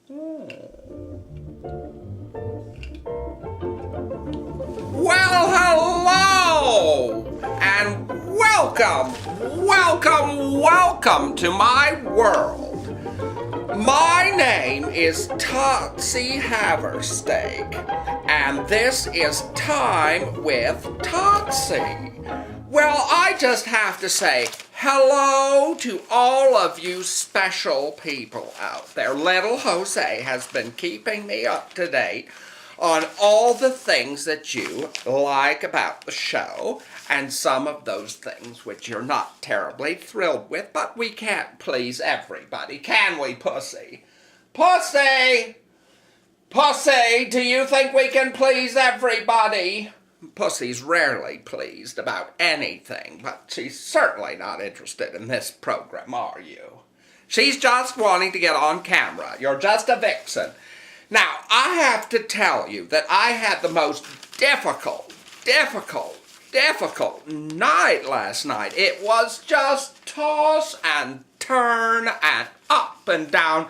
Well, hello! And welcome to my world. My name is Totsie Haversteak, and this is Time with Totsie. Well, I just have to say hello to all of you special people out there. Little Jose has been keeping me up to date on all the things that you like about the show, and some of those things which you're not terribly thrilled with, but we can't please everybody, can we, Pussy? Pussy! Pussy, do you think we can please everybody? Pussy's rarely pleased about anything, but she's certainly not interested in this program, are you? She's just wanting to get on camera. You're just a vixen. Now, I have to tell you that I had the most difficult night last night. It was just toss and turn and up and down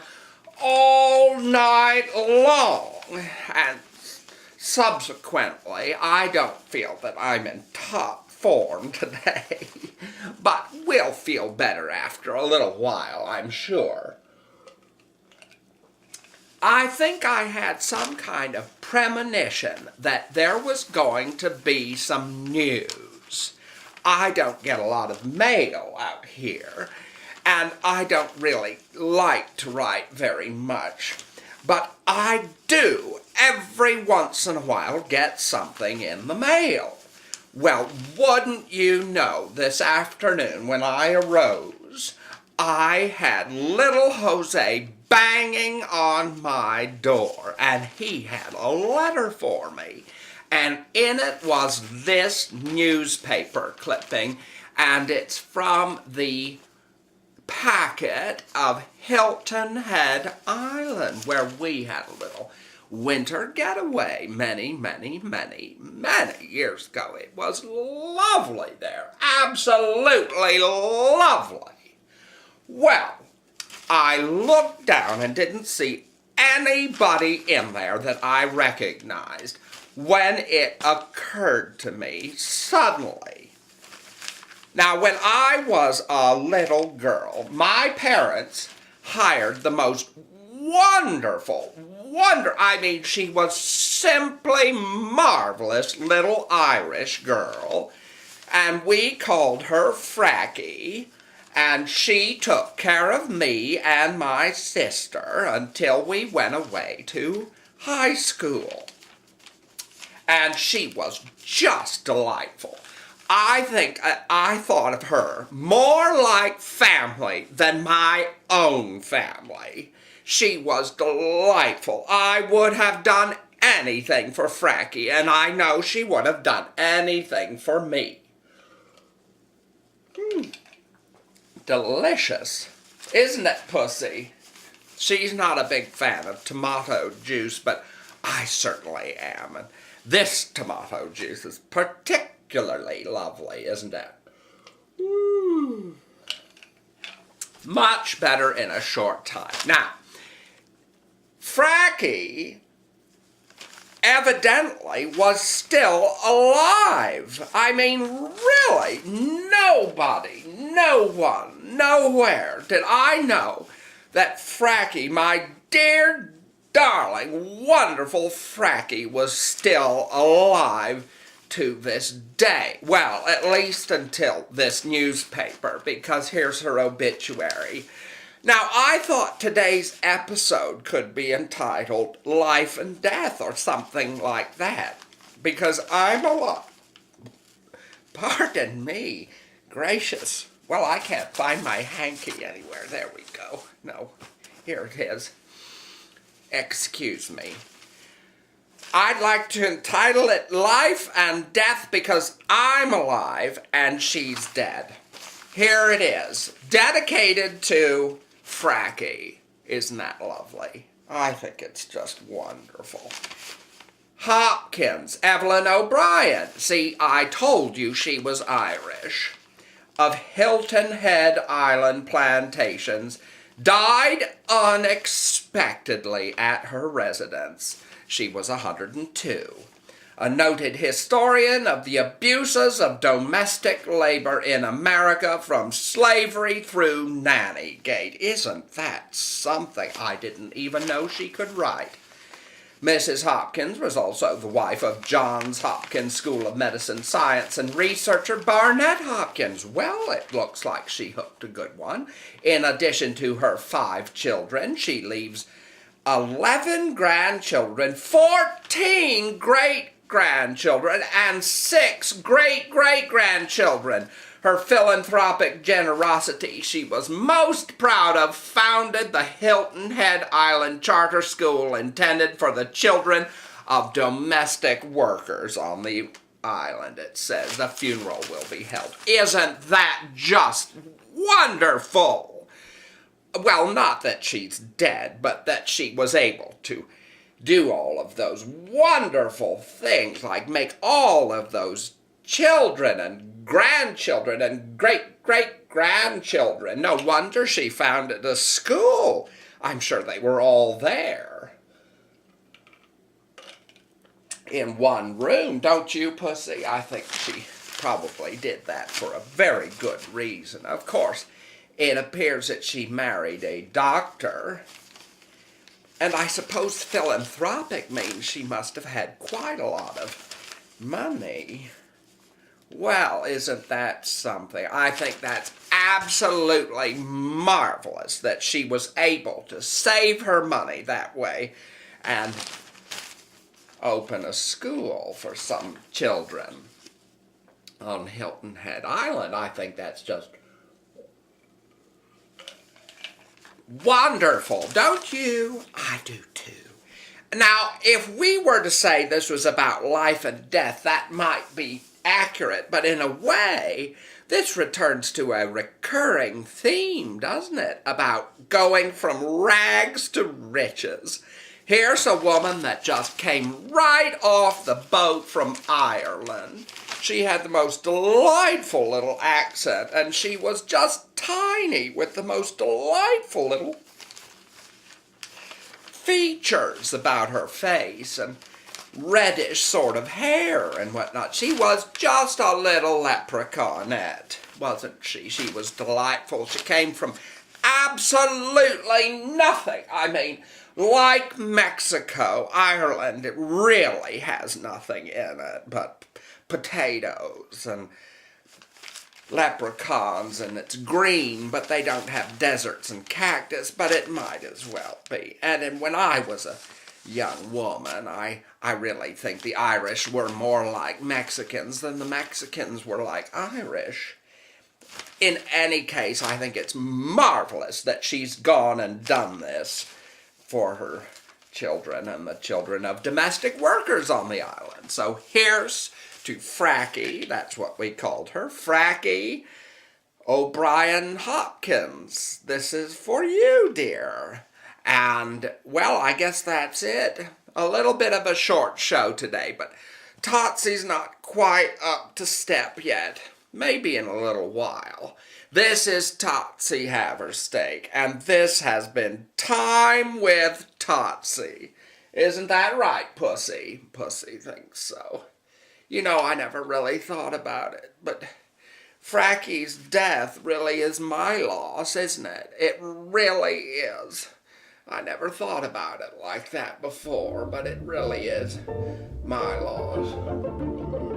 all night long. And subsequently, I don't feel that I'm in top form today. But we'll feel better after a little while, I'm sure. I think I had some kind of premonition that there was going to be some news. I don't get a lot of mail out here, and I don't really like to write very much. But I do, every once in a while, get something in the mail. Well, wouldn't you know, this afternoon when I arose, I had little Jose banging on my door, and he had a letter for me. And in it was this newspaper clipping, and it's from the packet of Hilton Head Island, where we had a little winter getaway many years ago. It was lovely there, absolutely lovely. Well, I looked down and didn't see anybody in there that I recognized when it occurred to me suddenly. Now, when I was a little girl, my parents hired the most she was simply marvelous little Irish girl, and we called her Frackie. And she took care of me and my sister until we went away to high school. And she was just delightful. I think I thought of her more like family than my own family. She was delightful. I would have done anything for Frackie, and I know she would have done anything for me. Delicious, isn't it, Pussy? She's not a big fan of tomato juice, but I certainly am. And this tomato juice is particularly lovely, isn't it? Much better in a short time. Now, Frackie evidently was still alive. I mean, really, nobody, no one, nowhere did I know that Frackie, my dear, darling, wonderful Frackie, was still alive to this day. Well, at least until this newspaper, because here's her obituary. Now, I thought today's episode could be entitled Life and Death or something like that, because I'm alive. Pardon me. Gracious. Well, I can't find my hanky anywhere. There we go. No, here it is. Excuse me. I'd like to entitle it Life and Death because I'm alive and she's dead. Here it is. Dedicated to Frackie. Isn't that lovely? I think it's just wonderful. Hopkins, Evelyn O'Brien. See, I told you she was Irish. Of Hilton Head Island Plantations, died unexpectedly at her residence. She was 102. A noted historian of the abuses of domestic labor in America from slavery through Nannygate. Isn't that something? I didn't even know she could write. Mrs. Hopkins was also the wife of Johns Hopkins School of Medicine, Science, and researcher Barnett Hopkins. Well, it looks like she hooked a good one. In addition to her 5 children, she leaves 11 grandchildren, 14 great-grandchildren, and 6 great-great-grandchildren. Her philanthropic generosity she was most proud of founded the Hilton Head Island Charter School intended for the children of domestic workers on the island. It says the funeral will be held. Isn't that just wonderful? Well, not that she's dead, but that she was able to do all of those wonderful things, like make all of those children and grandchildren and great-great-grandchildren. No wonder she founded a school. I'm sure they were all there in one room. Don't you, Pussy? I think she probably did that for a very good reason. Of course, it appears that she married a doctor, and I suppose philanthropic means she must have had quite a lot of money. Well, isn't that something? I think that's absolutely marvelous that she was able to save her money that way and open a school for some children on Hilton Head Island. I think that's just wonderful, don't you? I do too. Now, if we were to say this was about life and death, that might be accurate, but in a way, this returns to a recurring theme, doesn't it? About going from rags to riches. Here's a woman that just came right off the boat from Ireland. She had the most delightful little accent, and she was just tiny with the most delightful little features about her face and reddish sort of hair and whatnot. She was just a little leprechaunette, wasn't she? She was delightful. She came from absolutely nothing. I mean, like Mexico, Ireland, it really has nothing in it but potatoes and leprechauns, and it's green, but they don't have deserts and cactus, but it might as well be. And then when I was a young woman, I really think the Irish were more like Mexicans than the Mexicans were like Irish. In any case, I think it's marvelous that she's gone and done this for her children and the children of domestic workers on the island. So here's to Frackie, that's what we called her, Frackie O'Brien Hopkins. This is for you, dear. And, well, I guess that's it. A little bit of a short show today, but Totsie's not quite up to step yet. Maybe in a little while. This is Totsie Haversteak, and this has been Time with Totsie. Isn't that right, Pussy? Pussy thinks so. You know, I never really thought about it, but Frackie's death really is my loss, isn't it? It really is. I never thought about it like that before, but it really is my loss.